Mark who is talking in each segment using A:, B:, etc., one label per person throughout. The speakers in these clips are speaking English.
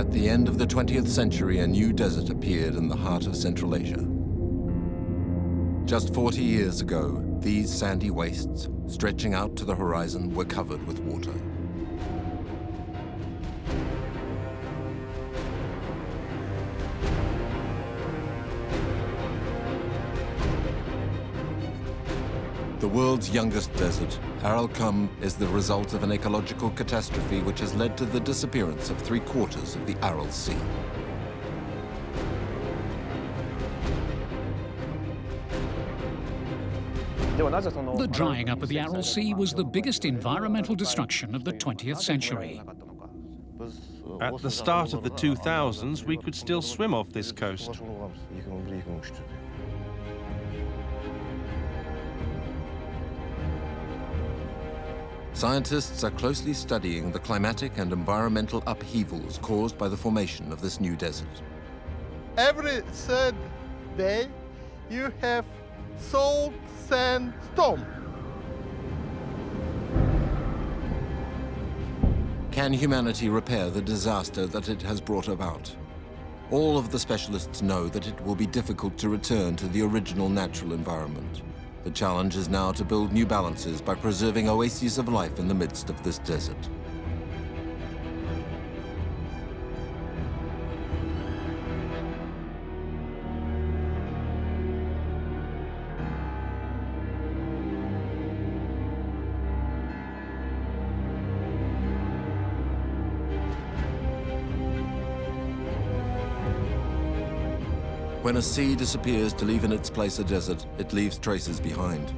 A: At the end of the 20th century, a new desert appeared in the heart of Central Asia. Just 40 years ago, these sandy wastes, stretching out to the horizon, were covered with water. The world's youngest desert, Aralkum, is the result of an ecological catastrophe which has led to the disappearance of 3/4 of the Aral Sea.
B: The drying up of the Aral Sea was the biggest environmental destruction of the 20th century.
C: At the start of the 2000s, we could still swim off this coast.
A: Scientists are closely studying the climatic and environmental upheavals caused by the formation of this new desert.
D: Every third day, you have salt sandstorm.
A: Can humanity repair the disaster that it has brought about? All of the specialists know that it will be difficult to return to the original natural environment. The challenge is now to build new balances by preserving oases of life in the midst of this desert. When a sea disappears to leave in its place a desert, it leaves traces behind.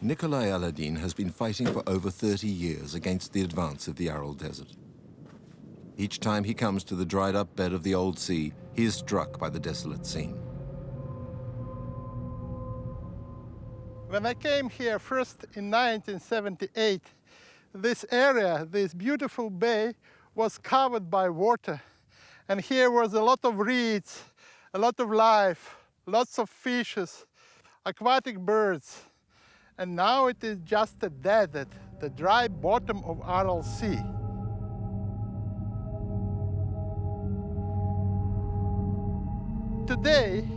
A: Nikolai Aladin has been fighting for over 30 years against the advance of the Aral Desert. Each time he comes to the dried-up bed of the old sea, he is struck by the desolate scene.
D: When I came here first in 1978, this area, this beautiful bay, was covered by water. And here was a lot of reeds, a lot of life, lots of fishes, aquatic birds. And now it is just a desert, the dry bottom of Aral Sea. Today,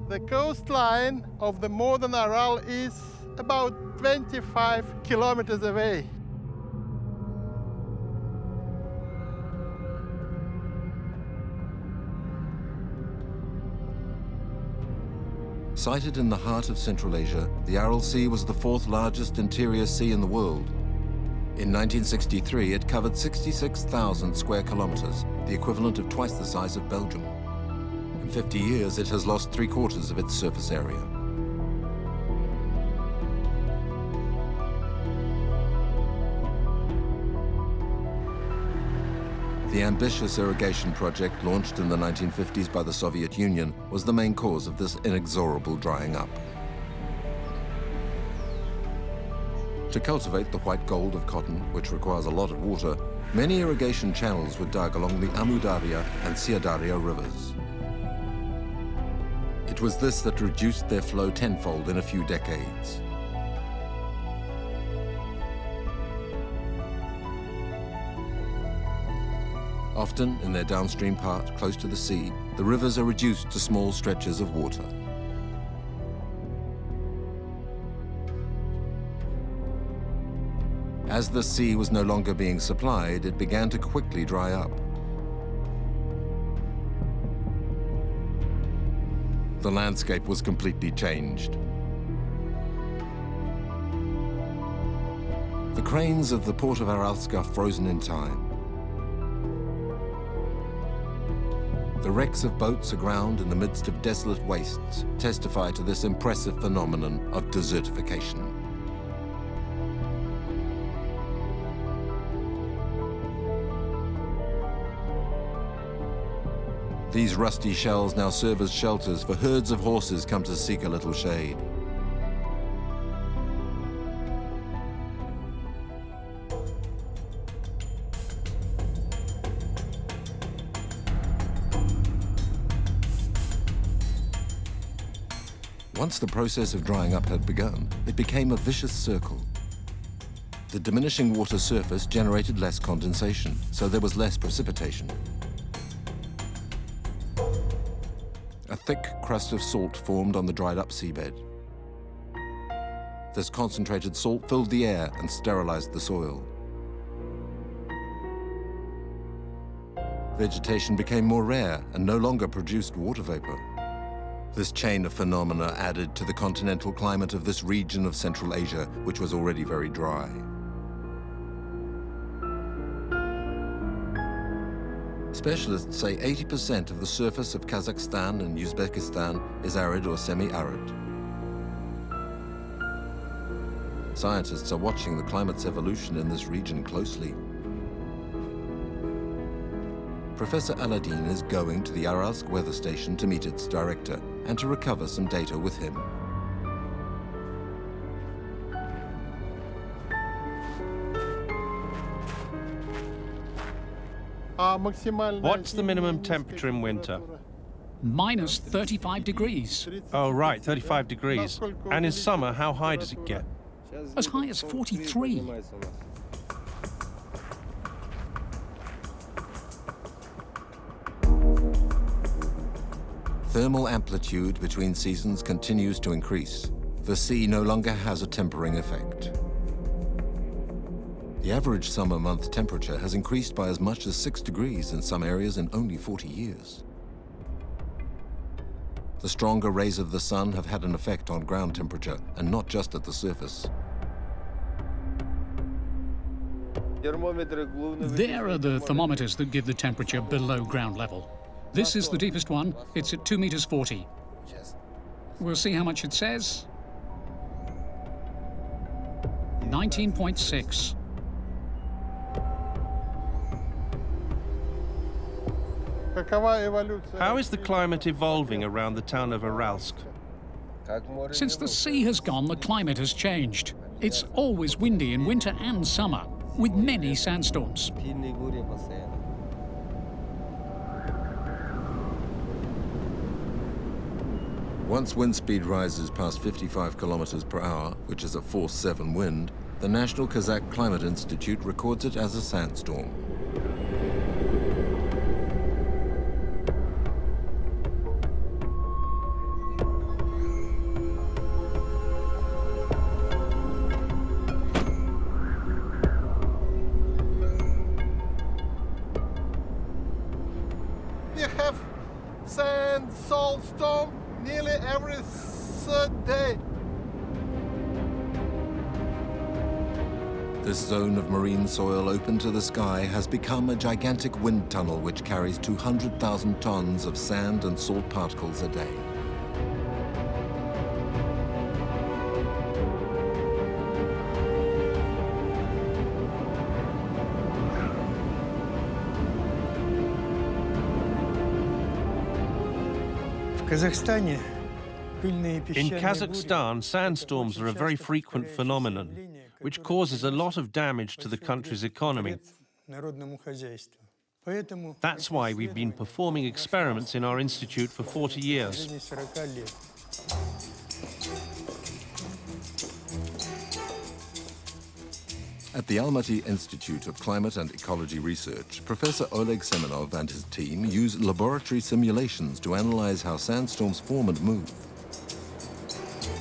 D: the coastline of the modern Aral is about 25 kilometers away.
A: Sited in the heart of Central Asia, the Aral Sea was the 4th largest interior sea in the world. In 1963, it covered 66,000 square kilometers, the equivalent of twice the size of Belgium. In 50 years, it has lost 3/4 of its surface area. The ambitious irrigation project launched in the 1950s by the Soviet Union was the main cause of this inexorable drying up. To cultivate the white gold of cotton, which requires a lot of water, many irrigation channels were dug along the Amu Darya and Syr rivers. It was this that reduced their flow tenfold in a few decades. Often, in their downstream part, close to the sea, the rivers are reduced to small stretches of water. As the sea was no longer being supplied, it began to quickly dry up. The landscape was completely changed. The cranes of the port of Aralsk are frozen in time. The wrecks of boats aground in the midst of desolate wastes testify to this impressive phenomenon of desertification. These rusty shells now serve as shelters for herds of horses come to seek a little shade. Once the process of drying up had begun, it became a vicious circle. The diminishing water surface generated less condensation, so there was less precipitation. A thick crust of salt formed on the dried-up seabed. This concentrated salt filled the air and sterilized the soil. Vegetation became more rare and no longer produced water vapor. This chain of phenomena added to the continental climate of this region of Central Asia, which was already very dry. Specialists say 80% of the surface of Kazakhstan and Uzbekistan is arid or semi-arid. Scientists are watching the climate's evolution in this region closely. Professor Aladdin is going to the Aralsk weather station to meet its director and to recover some data with him.
C: What's the minimum temperature in winter?
B: Minus 35 degrees.
C: Oh, right, 35 degrees. And in summer, how high does it get?
B: As high as 43.
A: Thermal amplitude between seasons continues to increase. The sea no longer has a tempering effect. The average summer month temperature has increased by as much as 6 degrees in some areas in only 40 years. The stronger rays of the sun have had an effect on ground temperature, and not just at the surface.
B: There are the thermometers that give the temperature below ground level. This is the deepest one. It's at 2 meters 40. We'll see how much it says. 19.6.
C: How is the climate evolving around the town of Aralsk?
B: Since the sea has gone, the climate has changed. It's always windy in winter and summer, with many sandstorms.
A: Once wind speed rises past 55 kilometers per hour, which is a force 7 wind, the National Kazakh Climate Institute records it as a sandstorm.
D: We have sand, salt storm nearly every third day.
A: This zone of marine soil open to the sky has become a gigantic wind tunnel which carries 200,000 tons of sand and salt particles a day.
C: In Kazakhstan, sandstorms are a very frequent phenomenon, which causes a lot of damage to the country's economy. That's why we've been performing experiments in our institute for 40 years.
A: At the Almaty Institute of Climate and Ecology Research, Professor Oleg Semenov and his team use laboratory simulations to analyze how sandstorms form and move.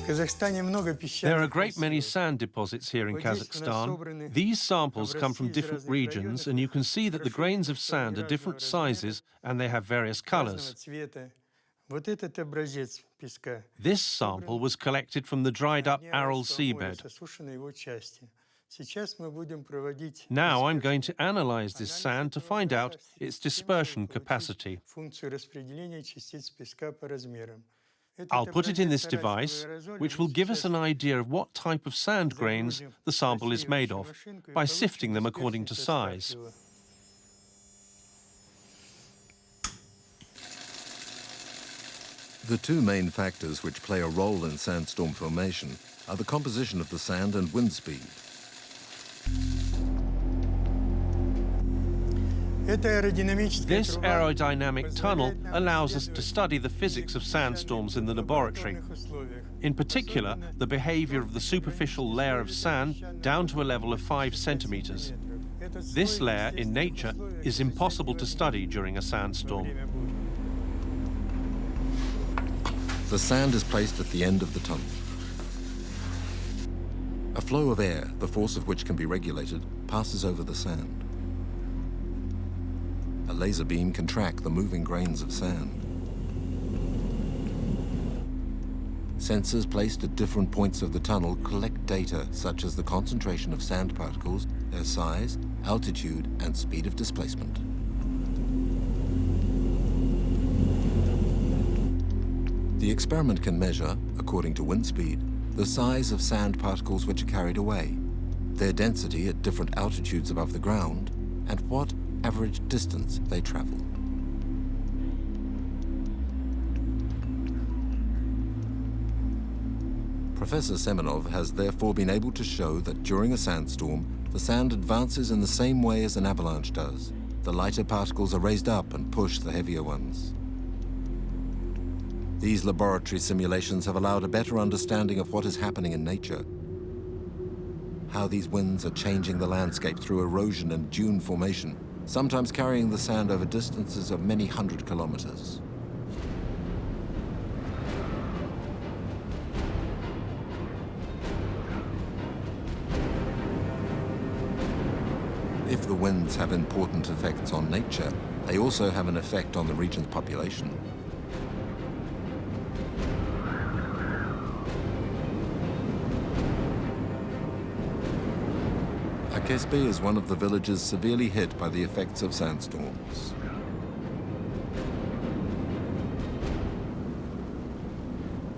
C: There are a great many sand deposits here in Kazakhstan. These samples come from different regions, and you can see that the grains of sand are different sizes and they have various colors. This sample was collected from the dried-up Aral seabed. Now I'm going to analyze this sand to find out its dispersion capacity. I'll put it in this device, which will give us an idea of what type of sand grains the sample is made of, by sifting them according to size.
A: The two main factors which play a role in sandstorm formation are the composition of the sand and wind speed.
C: This aerodynamic tunnel allows us to study the physics of sandstorms in the laboratory. In particular, the behavior of the superficial layer of sand down to a level of 5 centimeters. This layer in nature is impossible to study during a sandstorm.
A: The sand is placed at the end of the tunnel. A flow of air, the force of which can be regulated, passes over the sand. A laser beam can track the moving grains of sand. Sensors placed at different points of the tunnel collect data such as the concentration of sand particles, their size, altitude, and speed of displacement. The experiment can measure, according to wind speed, the size of sand particles which are carried away, their density at different altitudes above the ground, and what average distance they travel. Professor Semenov has therefore been able to show that during a sandstorm, the sand advances in the same way as an avalanche does. The lighter particles are raised up and push the heavier ones. These laboratory simulations have allowed a better understanding of what is happening in nature, how these winds are changing the landscape through erosion and dune formation, sometimes carrying the sand over distances of many hundred kilometers. If the winds have important effects on nature, they also have an effect on the region's population. Akesbe is one of the villages severely hit by the effects of sandstorms.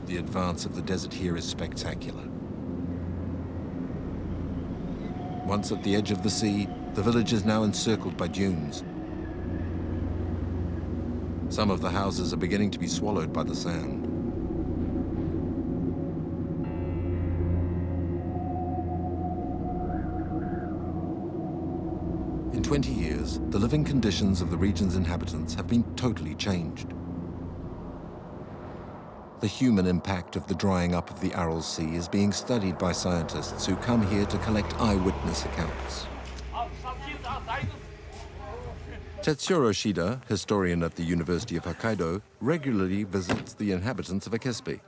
A: The advance of the desert here is spectacular. Once at the edge of the sea, the village is now encircled by dunes. Some of the houses are beginning to be swallowed by the sand. In 20 years, the living conditions of the region's inhabitants have been totally changed. The human impact of the drying up of the Aral Sea is being studied by scientists who come here to collect eyewitness accounts. Tetsuro Shida, historian at the University of Hokkaido, regularly visits the inhabitants of Akesbe.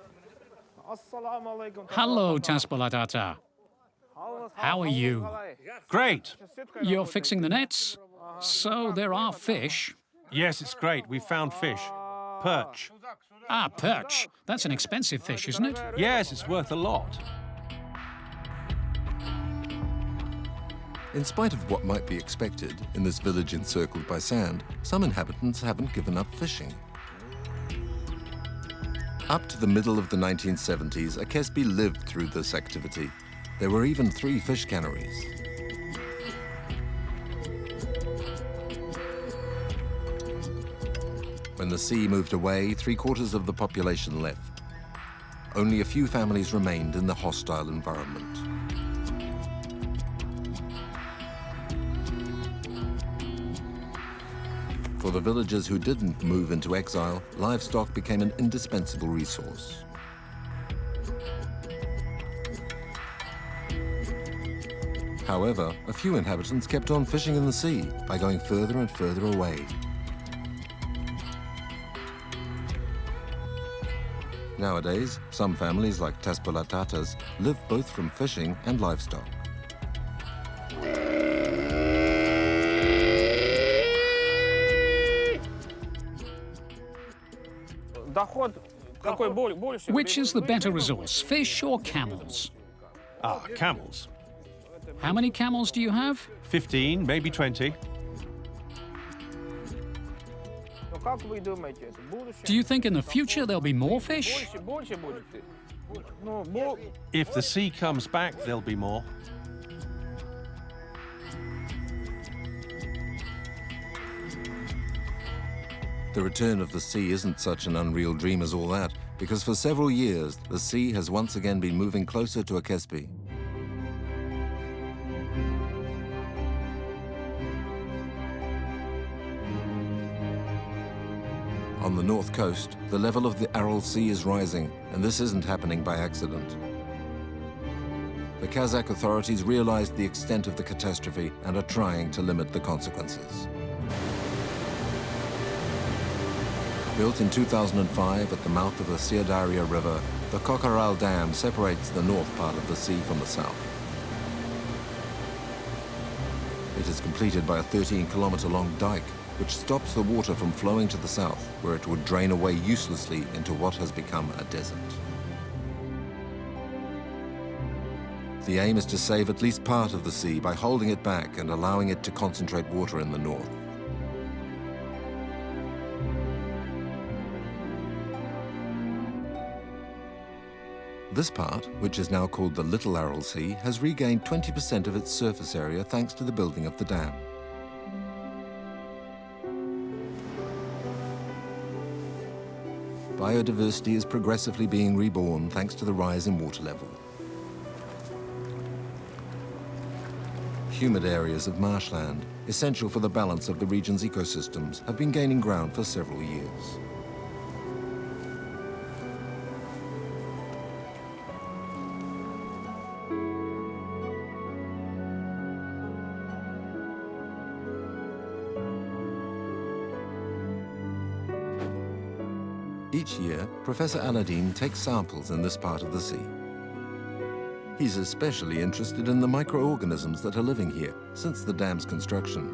B: Hello, Taspalatata. How are you?
C: Great.
B: You're fixing the nets? So there are fish?
C: Yes, it's great. We found fish. Perch.
B: Ah, perch. That's an expensive fish, isn't it?
C: Yes, it's worth a lot.
A: In spite of what might be expected in this village encircled by sand, some inhabitants haven't given up fishing. Up to the middle of the 1970s, Akesbe lived through this activity. There were even 3 fish canneries. When the sea moved away, 3/4 of the population left. Only a few families remained in the hostile environment. For the villagers who didn't move into exile, livestock became an indispensable resource. However, a few inhabitants kept on fishing in the sea by going further and further away. Nowadays, some families like Taspalatata's live both from fishing and livestock.
B: Which is the better resource, fish or camels?
C: Ah, camels.
B: How many camels do you have?
C: 15, maybe 20.
B: Do you think in the future there'll be more fish?
C: If the sea comes back, there'll be more.
A: The return of the sea isn't such an unreal dream as all that, because for several years, the sea has once again been moving closer to Akesbe. On the north coast, the level of the Aral Sea is rising, and this isn't happening by accident. The Kazakh authorities realized the extent of the catastrophe and are trying to limit the consequences. Built in 2005 at the mouth of the Sirdarya River, the Kokoral Dam separates the north part of the sea from the south. It is completed by a 13-kilometer-long dike, which stops the water from flowing to the south, where it would drain away uselessly into what has become a desert. The aim is to save at least part of the sea by holding it back and allowing it to concentrate water in the north. This part, which is now called the Little Aral Sea, has regained 20% of its surface area thanks to the building of the dam. Biodiversity is progressively being reborn thanks to the rise in water level. Humid areas of marshland, essential for the balance of the region's ecosystems, have been gaining ground for several years. Each year, Professor Aladdin takes samples in this part of the sea. He's especially interested in the microorganisms that are living here since the dam's construction.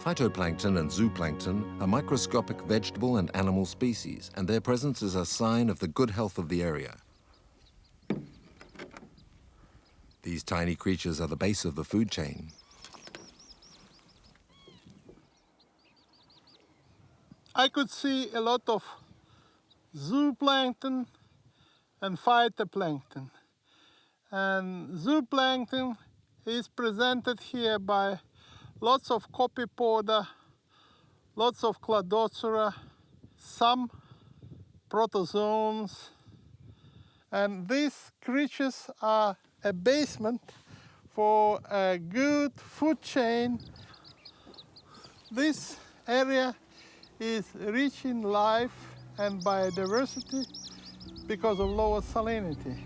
A: Phytoplankton and zooplankton are microscopic vegetable and animal species, and their presence is a sign of the good health of the area. These tiny creatures are the base of the food chain.
D: I could see a lot of zooplankton and phytoplankton. And zooplankton is presented here by lots of copypoda, lots of cladoxera, some protozoans. And these creatures are a basement for a good food chain. This area is rich in life and biodiversity because of lower salinity.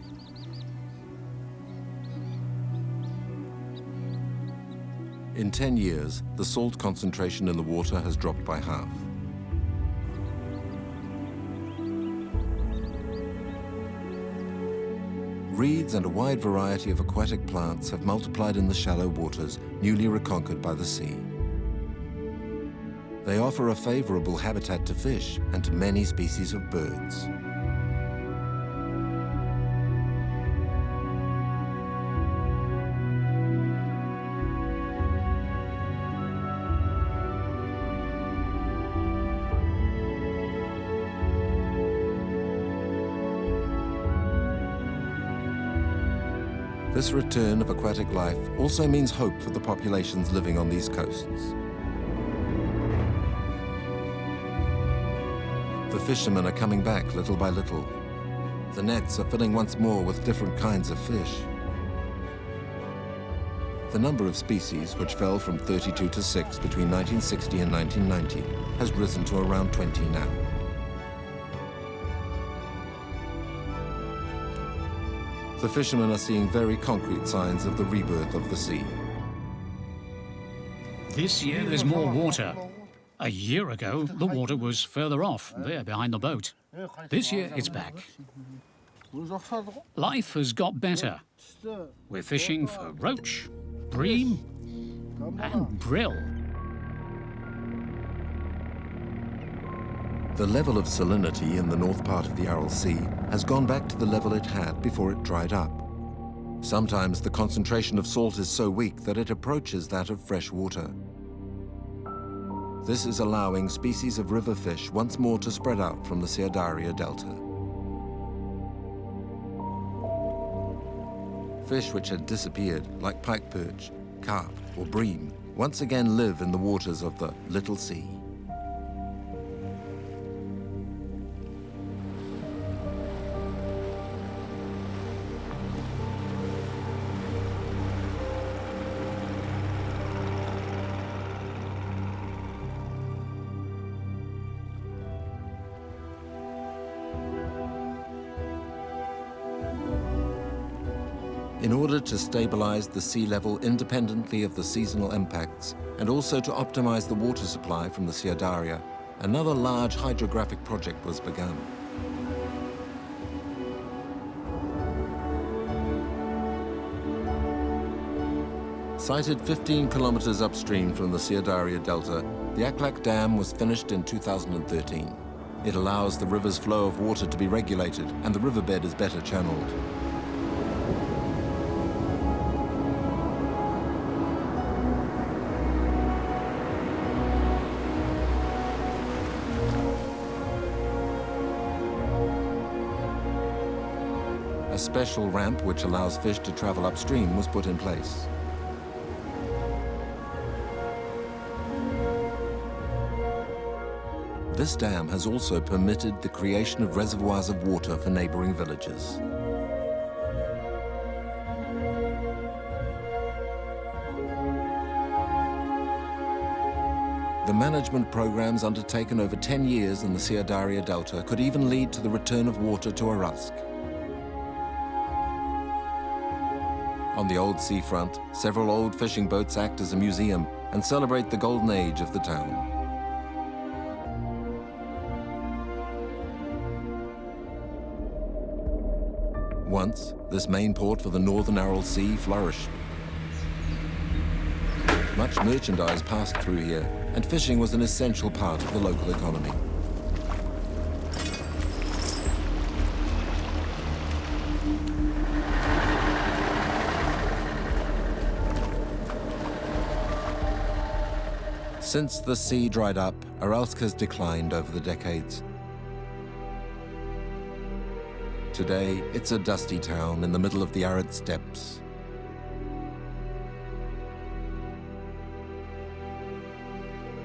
A: In 10 years, the salt concentration in the water has dropped by half. Reeds and a wide variety of aquatic plants have multiplied in the shallow waters newly reconquered by the sea. They offer a favorable habitat to fish and to many species of birds. This return of aquatic life also means hope for the populations living on these coasts. The fishermen are coming back little by little. The nets are filling once more with different kinds of fish. The number of species, which fell from 32 to 6 between 1960 and 1990, has risen to around 20 now. The fishermen are seeing very concrete signs of the rebirth of the sea.
B: This year there's more water. A year ago, the water was further off, there behind the boat. This year, it's back. Life has got better. We're fishing for roach, bream, and brill.
A: The level of salinity in the north part of the Aral Sea has gone back to the level it had before it dried up. Sometimes the concentration of salt is so weak that it approaches that of fresh water. This is allowing species of river fish once more to spread out from the Sirdarya Delta. Fish which had disappeared, like pike perch, carp, or bream, once again live in the waters of the Little Sea. In order to stabilize the sea level independently of the seasonal impacts, and also to optimize the water supply from the Syadaria, another large hydrographic project was begun. Sited 15 kilometers upstream from the Syadaria Delta, the Aklak Dam was finished in 2013. It allows the river's flow of water to be regulated, and the riverbed is better channeled. A special ramp which allows fish to travel upstream was put in place. This dam has also permitted the creation of reservoirs of water for neighboring villages. The management programs undertaken over 10 years in the Syadaria Delta could even lead to the return of water to Aralsk. On the old seafront, several old fishing boats act as a museum and celebrate the golden age of the town. Once, this main port for the northern Aral Sea flourished. Much merchandise passed through here, and fishing was an essential part of the local economy. Since the sea dried up, Aralsk has declined over the decades. Today, it's a dusty town in the middle of the arid steppes.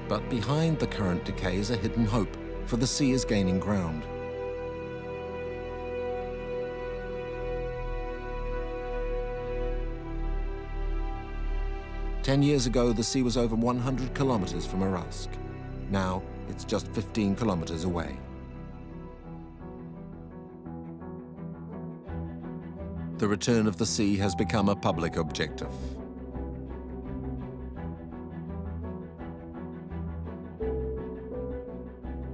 A: But behind the current decay is a hidden hope, for the sea is gaining ground. Ten years ago, the sea was over 100 kilometers from Aralsk. Now, it's just 15 kilometers away. The return of the sea has become a public objective.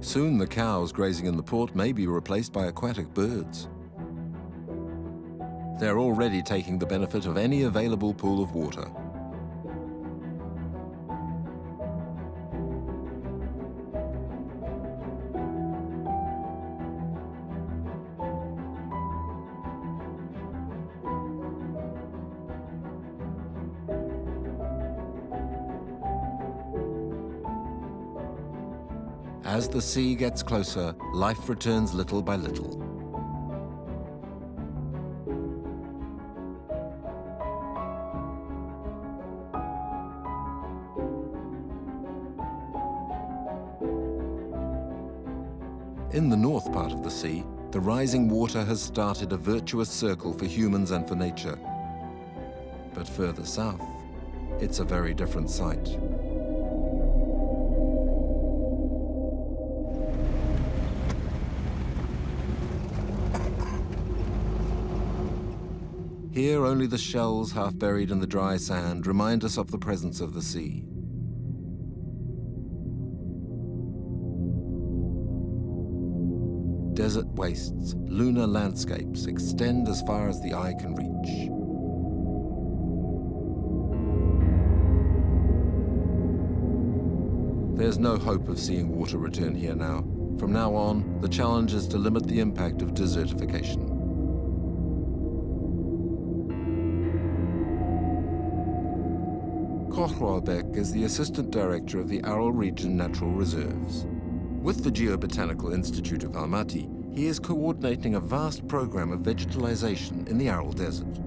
A: Soon the cows grazing in the port may be replaced by aquatic birds. They're already taking the benefit of any available pool of water. As the sea gets closer, life returns little by little. In the north part of the sea, the rising water has started a virtuous circle for humans and for nature. But further south, it's a very different sight. Here, only the shells half buried in the dry sand remind us of the presence of the sea. Desert wastes, lunar landscapes extend as far as the eye can reach. There's no hope of seeing water return here now. From now on, the challenge is to limit the impact of desertification. Kohrwalbeck is the Assistant Director of the Aral Region Natural Reserves. With the Geobotanical Institute of Almaty, he is coordinating a vast program of vegetalization in the Aral Desert.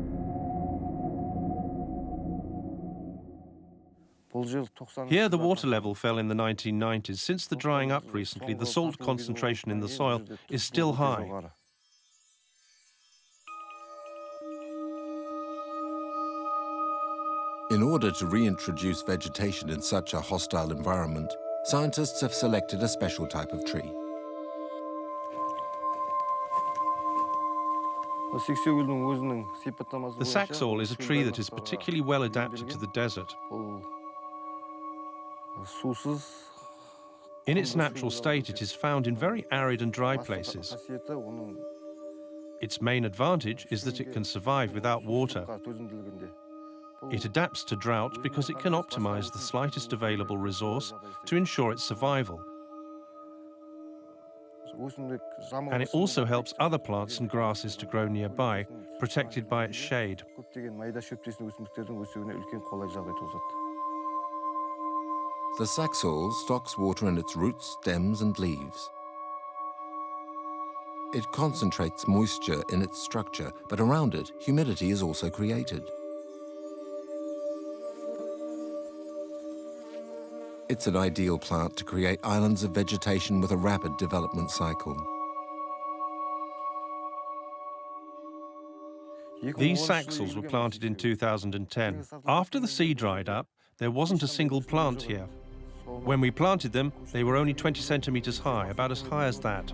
C: Here, the water level fell in the 1990s. Since the drying up recently, the salt concentration in the soil is still high.
A: In order to reintroduce vegetation in such a hostile environment, scientists have selected a special type of tree.
C: The saxaul is a tree that is particularly well adapted to the desert. In its natural state, it is found in very arid and dry places. Its main advantage is that it can survive without water. It adapts to drought because it can optimize the slightest available resource to ensure its survival. And it also helps other plants and grasses to grow nearby, protected by its shade.
A: The saxaul stocks water in its roots, stems, and leaves. It concentrates moisture in its structure, but around it, humidity is also created. It's an ideal plant to create islands of vegetation with a rapid development cycle.
C: These saxauls were planted in 2010. After the sea dried up, there wasn't a single plant here. When we planted them, they were only 20 centimeters high, about as high as that.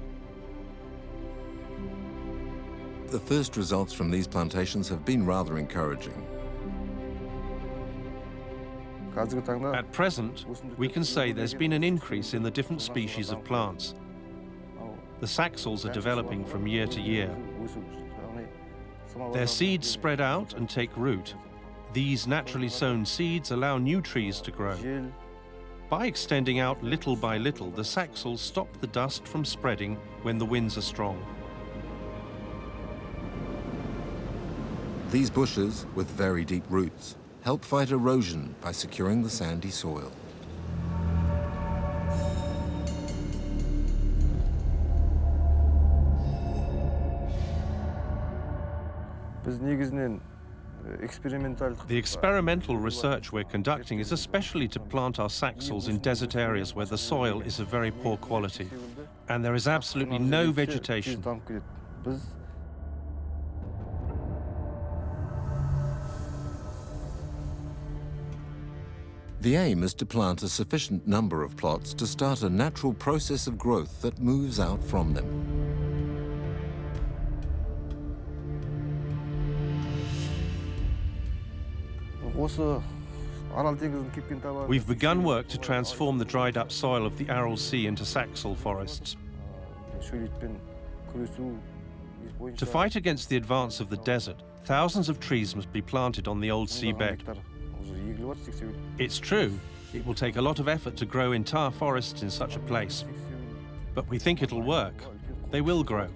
A: The first results from these plantations have been rather encouraging.
C: At present, we can say there's been an increase in the different species of plants. The saxauls are developing from year to year. Their seeds spread out and take root. These naturally sown seeds allow new trees to grow. By extending out little by little, the saxauls stop the dust from spreading when the winds are strong.
A: These bushes, with very deep roots, help fight erosion by securing the sandy soil.
C: The experimental research we're conducting is especially to plant our saxauls in desert areas where the soil is of very poor quality, and there is absolutely no vegetation.
A: The aim is to plant a sufficient number of plots to start a natural process of growth that moves out from them.
C: We've begun work to transform the dried up soil of the Aral Sea into saxaul forests. To fight against the advance of the desert, thousands of trees must be planted on the old seabed. It's true, it will take a lot of effort to grow entire forests in such a place. But we think it'll work. They will grow.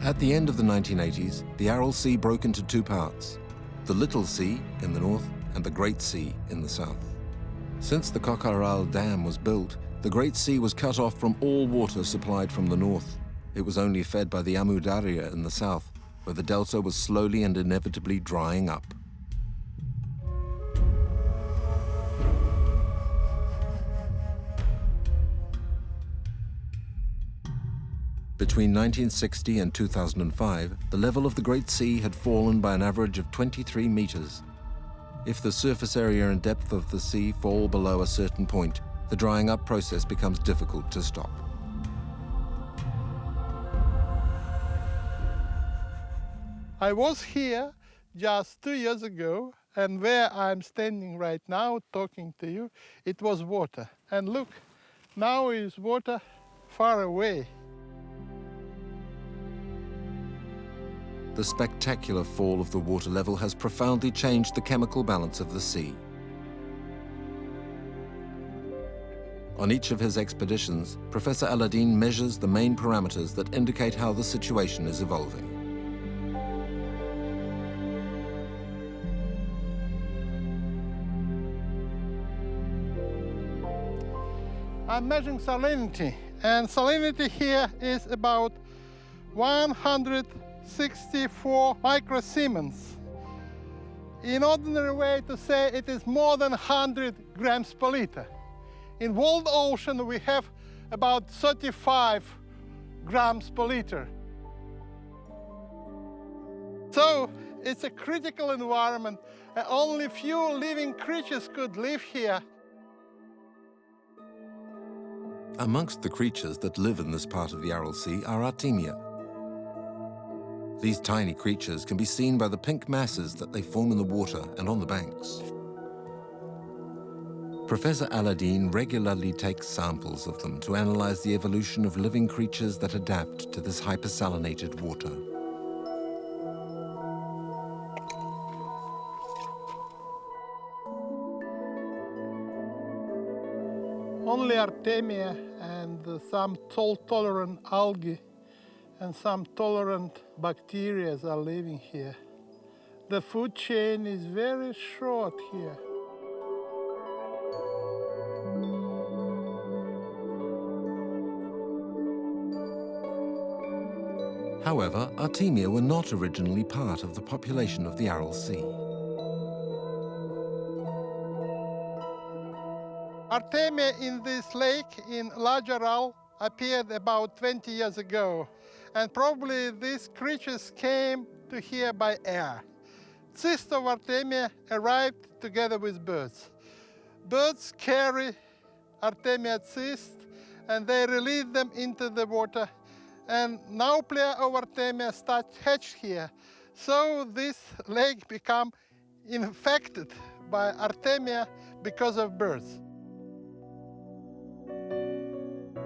A: At the end of the 1980s, the Aral Sea broke into two parts, the Little Sea in the north and the Great Sea in the south. Since the Kokaral Dam was built, the Great Sea was cut off from all water supplied from the north. It was only fed by the Amu Darya in the south, where the delta was slowly and inevitably drying up. Between 1960 and 2005, the level of the Great Sea had fallen by an average of 23 meters. If the surface area and depth of the sea fall below a certain point, the drying up process becomes difficult to stop.
D: I was here just 2 years ago, and where I'm standing right now talking to you, it was water. And look, now is water far away.
A: The spectacular fall of the water level has profoundly changed the chemical balance of the sea. On each of his expeditions, Professor Aladdin measures the main parameters that indicate how the situation is evolving.
D: I'm measuring salinity, and salinity here is about 164 microsiemens. In ordinary way to say, it is more than 100 grams per liter. In world ocean, we have about 35 grams per liter. So it's a critical environment, and only few living creatures could live here.
A: Amongst the creatures that live in this part of the Aral Sea are Artemia. These tiny creatures can be seen by the pink masses that they form in the water and on the banks. Professor Aladdin regularly takes samples of them to analyze the evolution of living creatures that adapt to this hypersalinated water.
D: Only Artemia and some salt-tolerant algae and some tolerant bacteria are living here. The food chain is very short here.
A: However, Artemia were not originally part of the population of the Aral Sea.
D: Artemia in this lake in Large Aral appeared about 20 years ago, and probably these creatures came to here by air. Cysts of Artemia arrived together with birds. Birds carry Artemia cysts and they release them into the water, and nauplea of Artemia start hatched here. So this lake become infected by Artemia because of birds.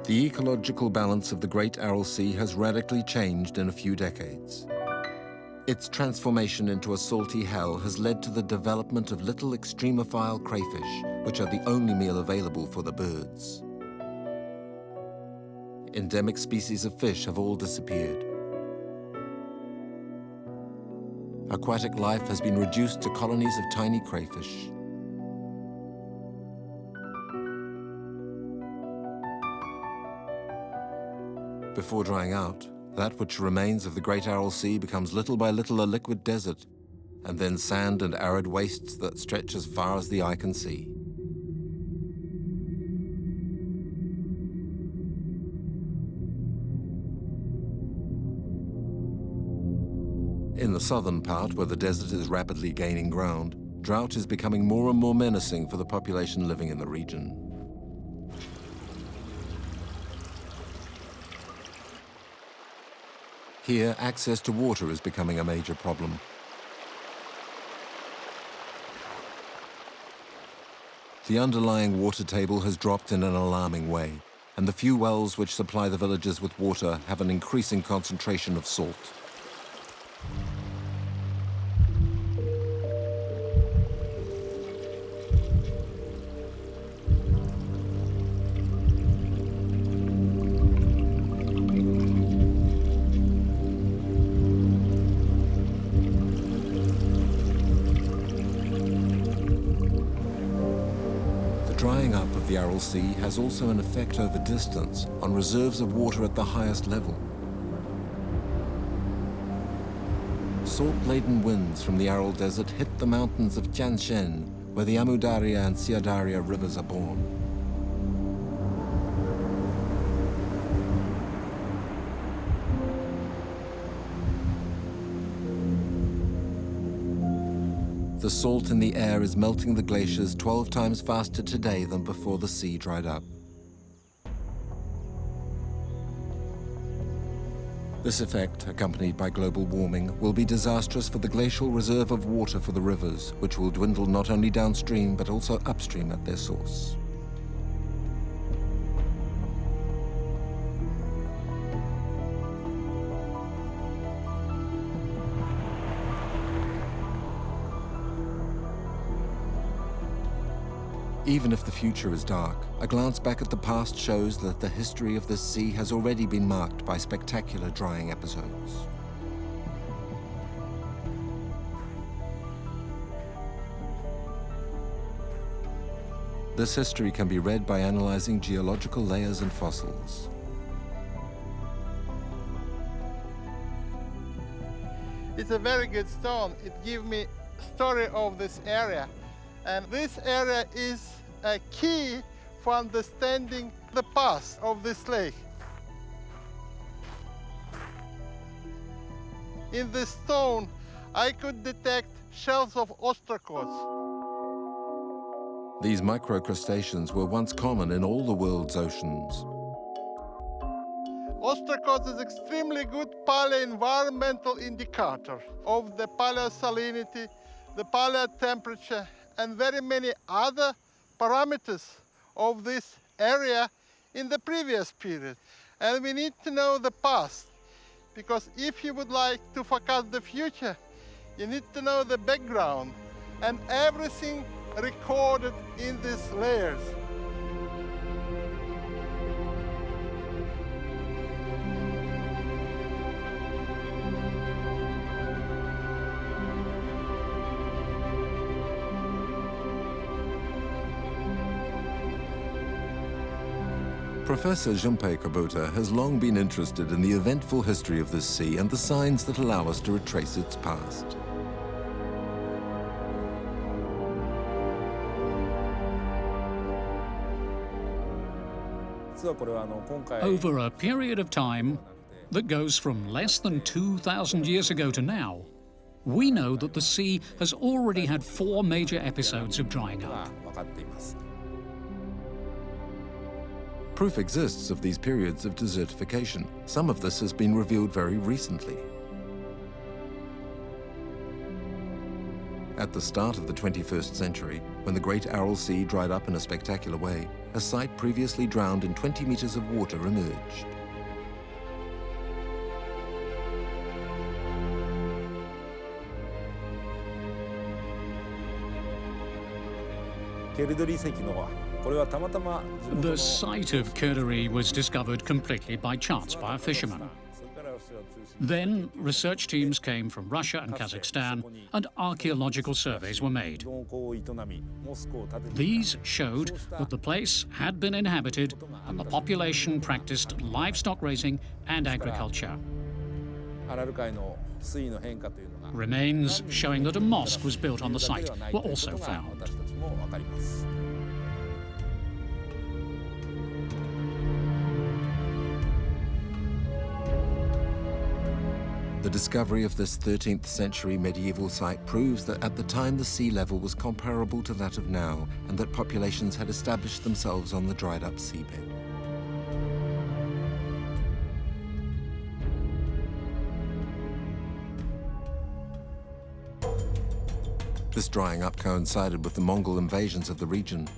A: The ecological balance of the Great Aral Sea has radically changed in a few decades. Its transformation into a salty hell has led to the development of little extremophile crayfish, which are the only meal available for the birds. Endemic species of fish have all disappeared. Aquatic life has been reduced to colonies of tiny crayfish. Before drying out, that which remains of the Great Aral Sea becomes little by little a liquid desert, and then sand and arid wastes that stretch as far as the eye can see. In the southern part, where the desert is rapidly gaining ground, drought is becoming more and more menacing for the population living in the region. Here, access to water is becoming a major problem. The underlying water table has dropped in an alarming way, and the few wells which supply the villages with water have an increasing concentration of salt. Drying up of the Aral Sea has also an effect over distance on reserves of water at the highest level. Salt-laden winds from the Aral Desert hit the mountains of Tian Shan, where the Amudarya and Siadarya rivers are born. The salt in the air is melting the glaciers 12 times faster today than before the sea dried up. This effect, accompanied by global warming, will be disastrous for the glacial reserve of water for the rivers, which will dwindle not only downstream but also upstream at their source. Even if the future is dark, a glance back at the past shows that the history of this sea has already been marked by spectacular drying episodes. This history can be read by analyzing geological layers and fossils.
D: It's a very good stone. It gives me story of this area. And this area is a key for understanding the past of this lake. In this stone, I could detect shells of ostracods.
A: These microcrustaceans were once common in all the world's oceans.
D: Ostracos is extremely good paleo-environmental indicator of the paleo-salinity, the paleo-temperature, and very many other parameters of this area in the previous period. And we need to know the past, because if you would like to forecast the future, you need to know the background and everything recorded in these layers.
A: Professor Jumpe Kubota has long been interested in the eventful history of this sea and the signs that allow us to retrace its past.
B: Over a period of time that goes from less than 2,000 years ago to now, we know that the sea has already had 4 major episodes of drying up.
A: Proof exists of these periods of desertification. Some of this has been revealed very recently. At the start of the 21st century, when the Great Aral Sea dried up in a spectacular way, a site previously drowned in 20 meters of water emerged.
B: The site of Kerdari was discovered completely by chance by a fisherman. Then research teams came from Russia and Kazakhstan, and archaeological surveys were made. These showed that the place had been inhabited and the population practiced livestock raising and agriculture. Remains showing that a mosque was built on the site were also found.
A: The discovery of this 13th century medieval site proves that at the time the sea level was comparable to that of now, and that populations had established themselves on the dried up seabed. This drying up coincided with the Mongol invasions of the region.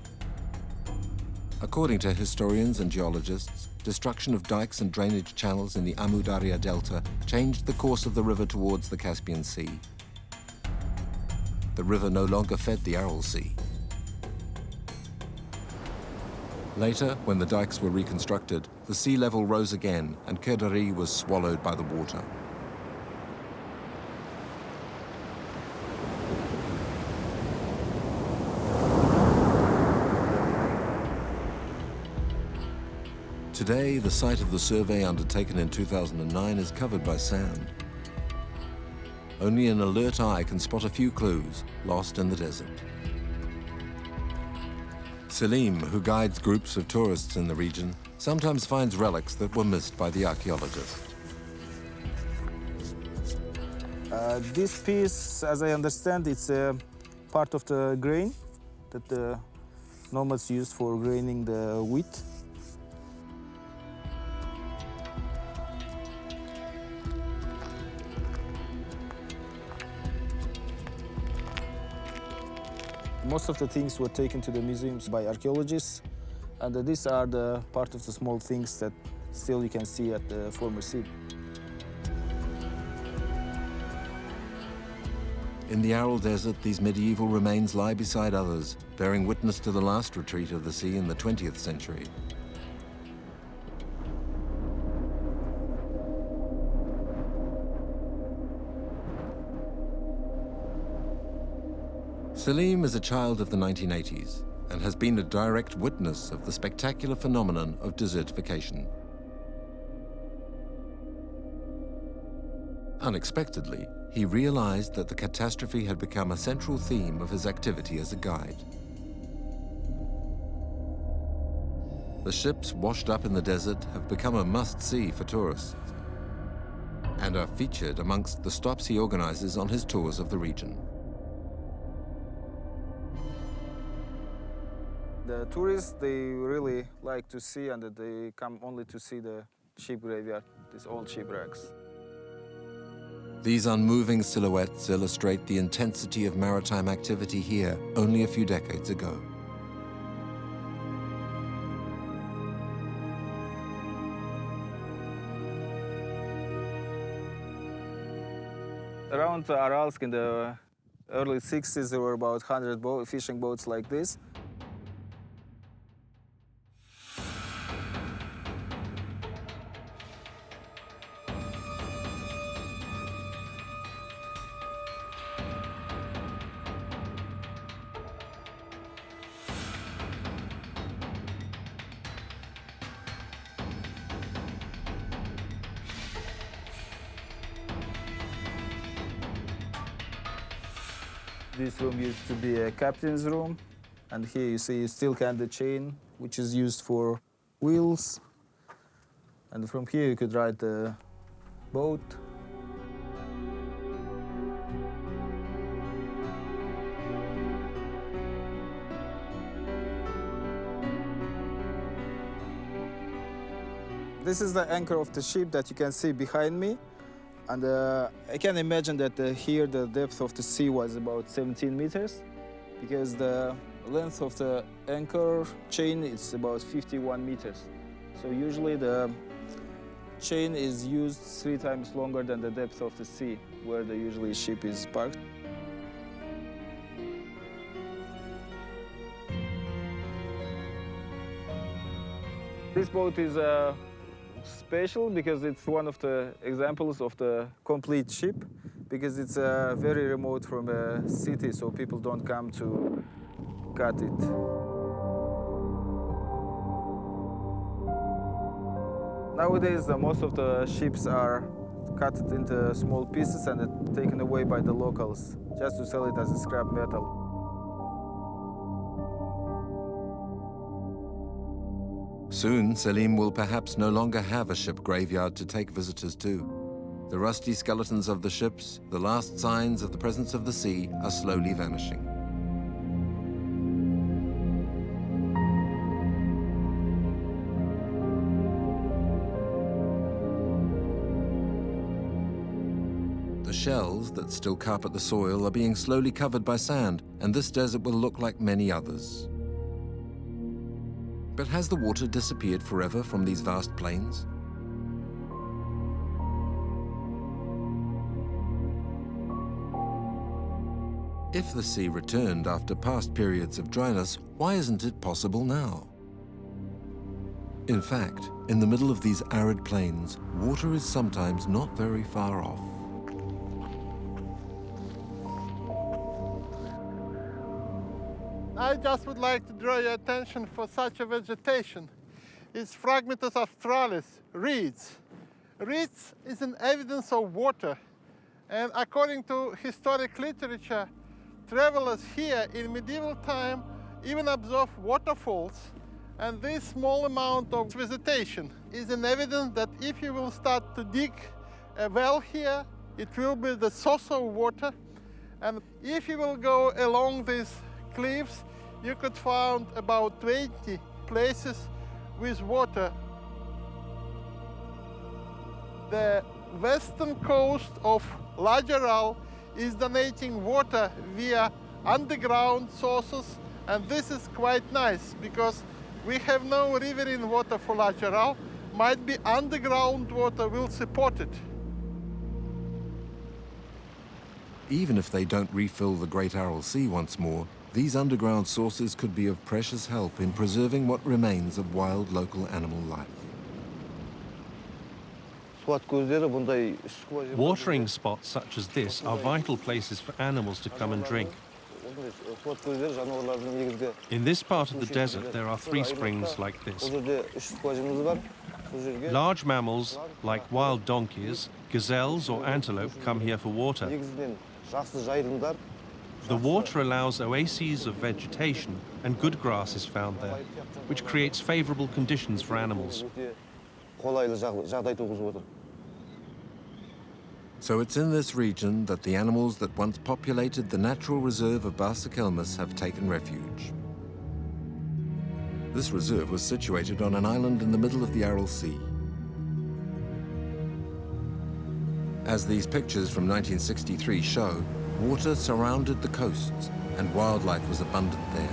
A: According to historians and geologists, destruction of dikes and drainage channels in the Amu Darya Delta changed the course of the river towards the Caspian Sea. The river no longer fed the Aral Sea. Later, when the dikes were reconstructed, the sea level rose again and Kerdari was swallowed by the water. Today, the site of the survey undertaken in 2009 is covered by sand. Only an alert eye can spot a few clues lost in the desert. Selim, who guides groups of tourists in the region, sometimes finds relics that were missed by the archaeologists.
E: This piece, as I understand, it's a part of the grain that the nomads used for graining the wheat. Most of the things were taken to the museums by archaeologists, and these are the part of the small things that still you can see at the former sea.
A: In the Aral Desert, these medieval remains lie beside others, bearing witness to the last retreat of the sea in the 20th century. Selim is a child of the 1980s and has been a direct witness of the spectacular phenomenon of desertification. Unexpectedly, he realized that the catastrophe had become a central theme of his activity as a guide. The ships washed up in the desert have become a must-see for tourists and are featured amongst the stops he organizes on his tours of the region.
E: The tourists, they really like to see, and they come only to see the ship graveyard, these old shipwrecks.
A: These unmoving silhouettes illustrate the intensity of maritime activity here only a few decades ago.
E: Around Aralsk in the early 60s, there were about 100 fishing boats like this. This room used to be a captain's room, and here you see steel candy chain, which is used for wheels. And from here you could ride the boat. This is the anchor of the ship that you can see behind me. And I can imagine that here the depth of the sea was about 17 meters, because the length of the anchor chain is about 51 meters. So usually the chain is used 3 times longer than the depth of the sea, where the usually ship is parked. This boat is special because it's one of the examples of the complete ship, because it's very remote from a city, so people don't come to cut it. Nowadays, most of the ships are cut into small pieces and taken away by the locals, just to sell it as a scrap metal.
A: Soon, Selim will perhaps no longer have a ship graveyard to take visitors to. The rusty skeletons of the ships, the last signs of the presence of the sea, are slowly vanishing. The shells that still carpet the soil are being slowly covered by sand, and this desert will look like many others. But has the water disappeared forever from these vast plains? If the sea returned after past periods of dryness, why isn't it possible now? In fact, in the middle of these arid plains, water is sometimes not very far off.
D: I just would like to draw your attention for such a vegetation. It's Phragmites australis, reeds. Reeds is an evidence of water. And according to historic literature, travelers here in medieval time even observed waterfalls. And this small amount of vegetation is an evidence that if you will start to dig a well here, it will be the source of water. And if you will go along these cliffs, you could find about 20 places with water. The western coast of Large Aral is donating water via underground sources, and this is quite nice because we have no riverine water for Large Aral. Might be underground water will support it.
A: Even if they don't refill the Great Aral Sea once more, these underground sources could be of precious help in preserving what remains of wild local animal life.
C: Watering spots such as this are vital places for animals to come and drink. In this part of the desert, there are 3 springs like this. Large mammals, like wild donkeys, gazelles or antelope, come here for water. The water allows oases of vegetation, and good grass is found there, which creates favorable conditions for animals.
A: So it's in this region that the animals that once populated the natural reserve of Barsakelmes have taken refuge. This reserve was situated on an island in the middle of the Aral Sea. As these pictures from 1963 show, water surrounded the coasts and wildlife was abundant there.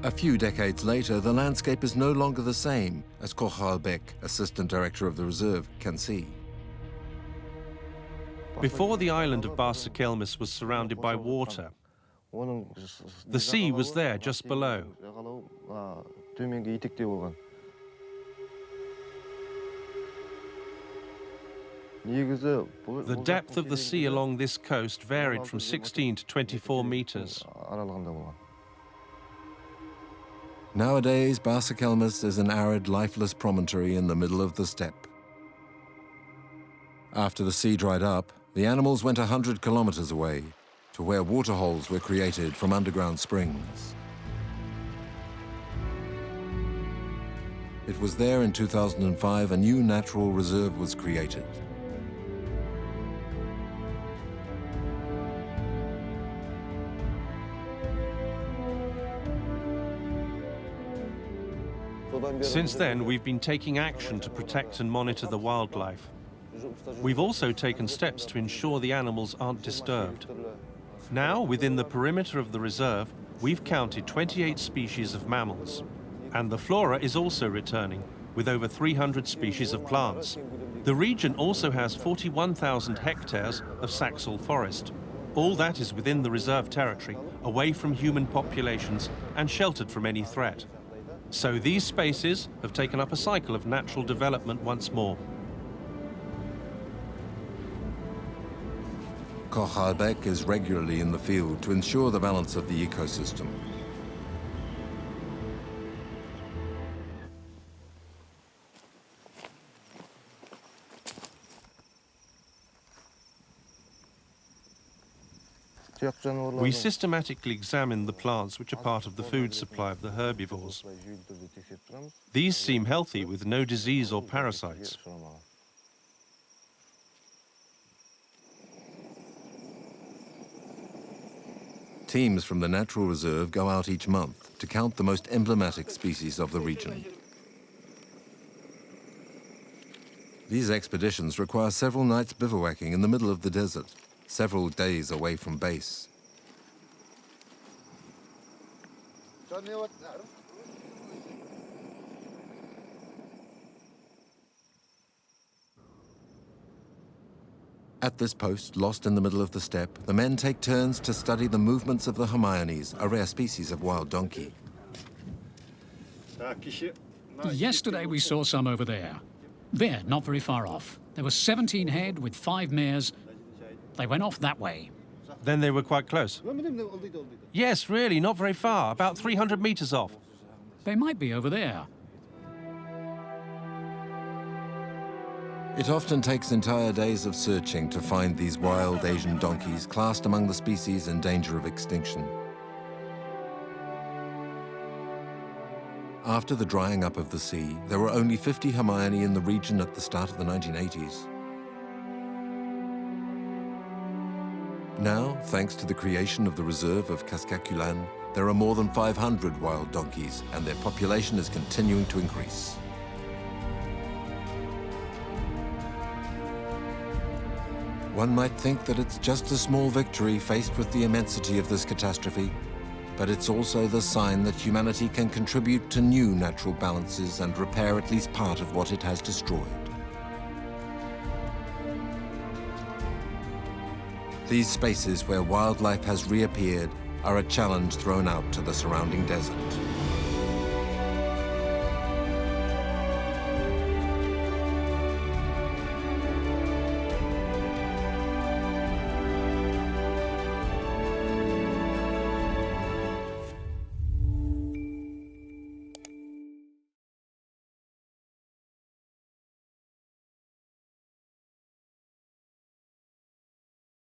A: A few decades later, the landscape is no longer the same, as Koch-Halbeck, assistant director of the reserve, can see.
C: Before the island of Barsakelmes was surrounded by water, the sea was there just below. The depth of the sea along this coast varied from 16 to 24 meters.
A: Nowadays, Barsakelmes is an arid, lifeless promontory in the middle of the steppe. After the sea dried up, the animals went 100 kilometers away to where waterholes were created from underground springs. It was there in 2005 a new natural reserve was created.
C: Since then, we've been taking action to protect and monitor the wildlife. We've also taken steps to ensure the animals aren't disturbed. Now, within the perimeter of the reserve, we've counted 28 species of mammals. And the flora is also returning, with over 300 species of plants. The region also has 41,000 hectares of Saxal forest. All that is within the reserve territory, away from human populations and sheltered from any threat. So these spaces have taken up a cycle of natural development once more.
A: Koch-Halbeck is regularly in the field to ensure the balance of the ecosystem.
C: We systematically examine the plants which are part of the food supply of the herbivores. These seem healthy with no disease or parasites.
A: Teams from the natural reserve go out each month to count the most emblematic species of the region. These expeditions require several nights bivouacking in the middle of the desert, several days away from base. At this post, lost in the middle of the steppe, the men take turns to study the movements of the Hermiones, a rare species of wild donkey.
B: Yesterday we saw some over there. There, not very far off. There were 17 head with 5 mares. They went off that way.
C: Then they were quite close. Yes, really, not very far, about 300 meters off.
B: They might be over there.
A: It often takes entire days of searching to find these wild Asian donkeys classed among the species in danger of extinction. After the drying up of the sea, there were only 50 Hermione in the region at the start of the 1980s. Now, thanks to the creation of the reserve of Kazakhstan, there are more than 500 wild donkeys, and their population is continuing to increase. One might think that it's just a small victory faced with the immensity of this catastrophe, but it's also the sign that humanity can contribute to new natural balances and repair at least part of what it has destroyed. These spaces where wildlife has reappeared are a challenge thrown out to the surrounding desert.